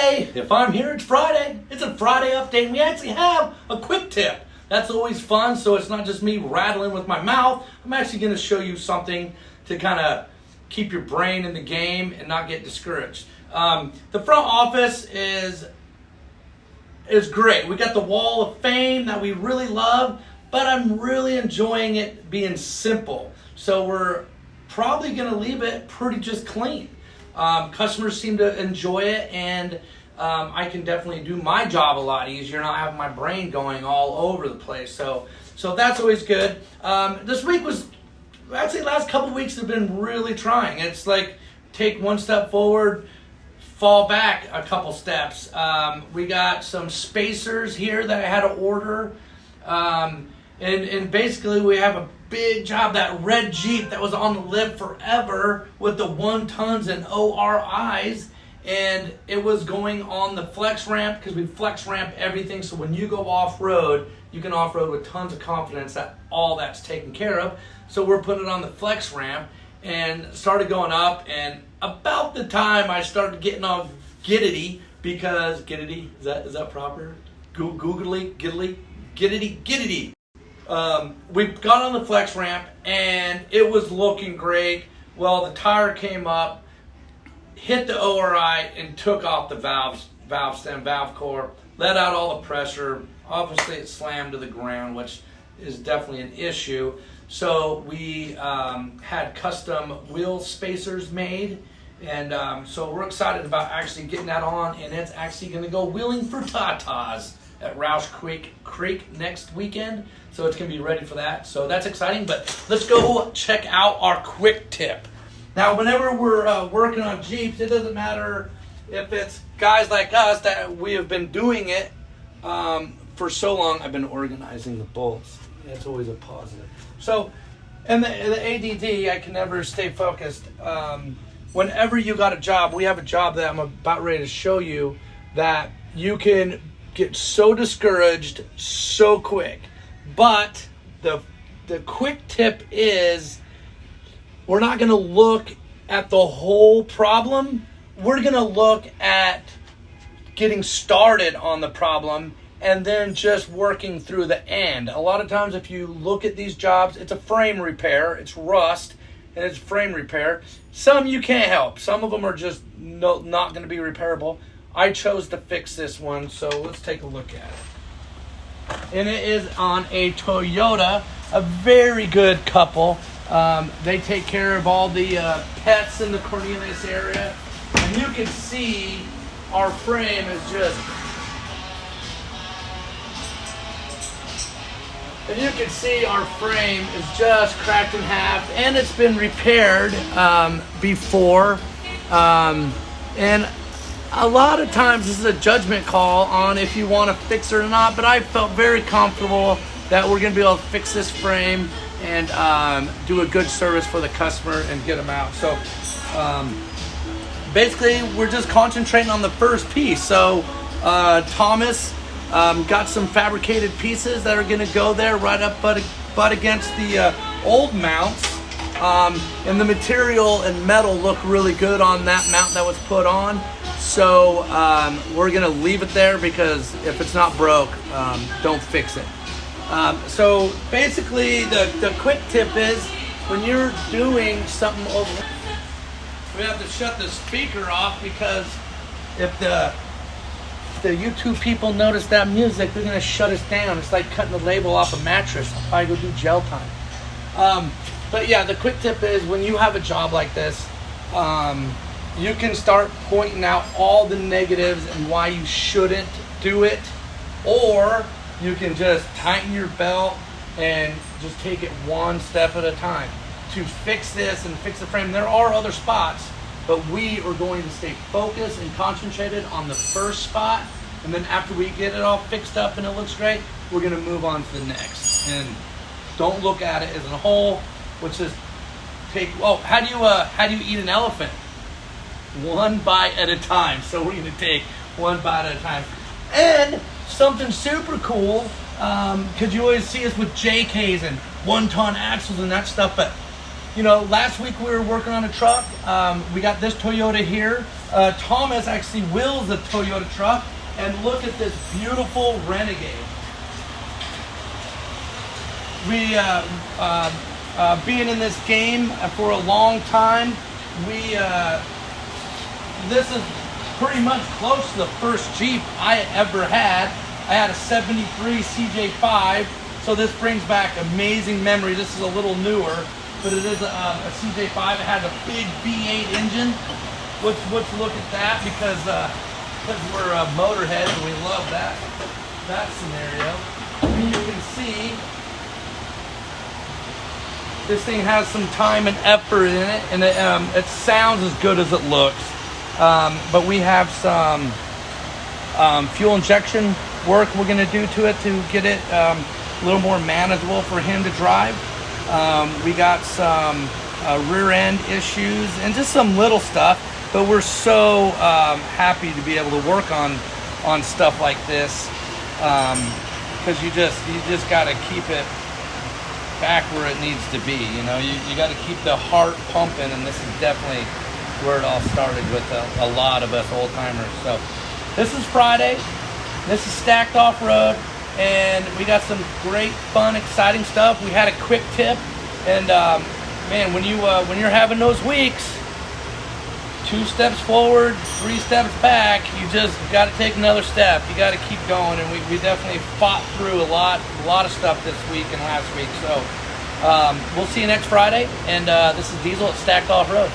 Friday. If I'm here, it's Friday. It's a Friday update, and we actually have a quick tip. That's always fun, so it's not just me rattling with my mouth. I'm actually going to show you something to kind of keep your brain in the game and not get discouraged. The front office is great. We got the wall of fame that we really love, but I'm really enjoying it being simple. So we're probably going to leave it pretty just clean. Customers seem to enjoy it, and I can definitely do my job a lot easier, not having my brain going all over the place. So that's always good. This week was actually, last couple weeks have been really trying. It's like take one step forward, fall back a couple steps. We got some spacers here that I had to order, and basically we have a big job. That red Jeep that was on the lift forever with the 1 tons and ORIs, and it was going on the flex ramp because we flex ramp everything. So when you go off road, you can off road with tons of confidence that all that's taken care of. So we're putting it on the flex ramp and started going up. And about the time I started getting all giddity, because giddity, is that proper? Googly, giddity. We got on the flex ramp and it was looking great. Well, the tire came up, hit the ORI, and took off the valve stem, valve core, let out all the pressure. Obviously, it slammed to the ground, which is definitely an issue. So we had custom wheel spacers made, and so we're excited about actually getting that on, and it's actually going to go wheeling for Tatas at Roush Creek next weekend. So it's going to be ready for that. So that's exciting, but let's go check out our quick tip. Now, whenever we're working on Jeeps, it doesn't matter if it's guys like us that we have been doing it for so long. I've been organizing the bolts. That's always a positive. So, and the ADD, I can never stay focused. Whenever you got a job, we have a job that I'm about ready to show you that you can get so discouraged so quick. But the quick tip is, we're not going to look at the whole problem. We're going to look at getting started on the problem and then just working through the end. A lot of times if you look at these jobs, it's a frame repair, it's rust, and it's frame repair. Some you can't help. Some of them are just not going to be repairable. I chose to fix this one, so let's take a look at it. And it is on a Toyota, a very good couple. They take care of all the pets in the Cornelius area. And you can see our frame is just... And you can see our frame is just cracked in half, and it's been repaired before. And a lot of times this is a judgment call on if you want to fix it or not, but I felt very comfortable that we're going to be able to fix this frame and do a good service for the customer and get them out. So basically we're just concentrating on the first piece. So Thomas got some fabricated pieces that are going to go there right up butt against the old mounts. And the material and metal look really good on that mount that was put on. So we're going to leave it there because if it's not broke, don't fix it. So basically the quick tip is, when you're doing something over, we have to shut the speaker off, because if the YouTube people notice that music, they're going to shut us down. It's like cutting the label off a mattress. I'll probably go do gel time. But yeah, the quick tip is, when you have a job like this, you can start pointing out all the negatives and why you shouldn't do it, or you can just tighten your belt and just take it one step at a time to fix this and fix the frame. There are other spots, but we are going to stay focused and concentrated on the first spot, and then after we get it all fixed up and it looks great, we're going to move on to the next. And don't look at it as a whole, which is how do you eat an elephant? One bite at a time. So we're going to take one bite at a time. And something super cool, because you always see us with JKs and 1-ton axles and that stuff, but You know, last week we were working on a truck. We got this Toyota here. Thomas actually wheels a Toyota truck, and look at this beautiful Renegade. We, being in this game for a long time, this is pretty much close to the first Jeep I ever had. I had a 73 CJ5, so this brings back amazing memories. This is a little newer, but it is a CJ5. It has a big V8 engine. Let's look at that because we're motorheads and we love that scenario. And you can see this thing has some time and effort in it, and it sounds as good as it looks. But we have some fuel injection work we're going to do to it to get it a little more manageable for him to drive. We got some rear end issues and just some little stuff, but we're so happy to be able to work on stuff like this because you just got to keep it back where it needs to be. You know, you got to keep the heart pumping, and this is definitely where it all started with a lot of us old timers. So this is Friday. This is Stacked Off-Road, and we got some great, fun, exciting stuff. We had a quick tip, and man, when you're having those weeks, 2 steps forward, 3 steps back, you just got to take another step. You got to keep going, and we definitely fought through a lot of stuff this week and last week. So we'll see you next Friday, and this is Diesel at Stacked Off-Road.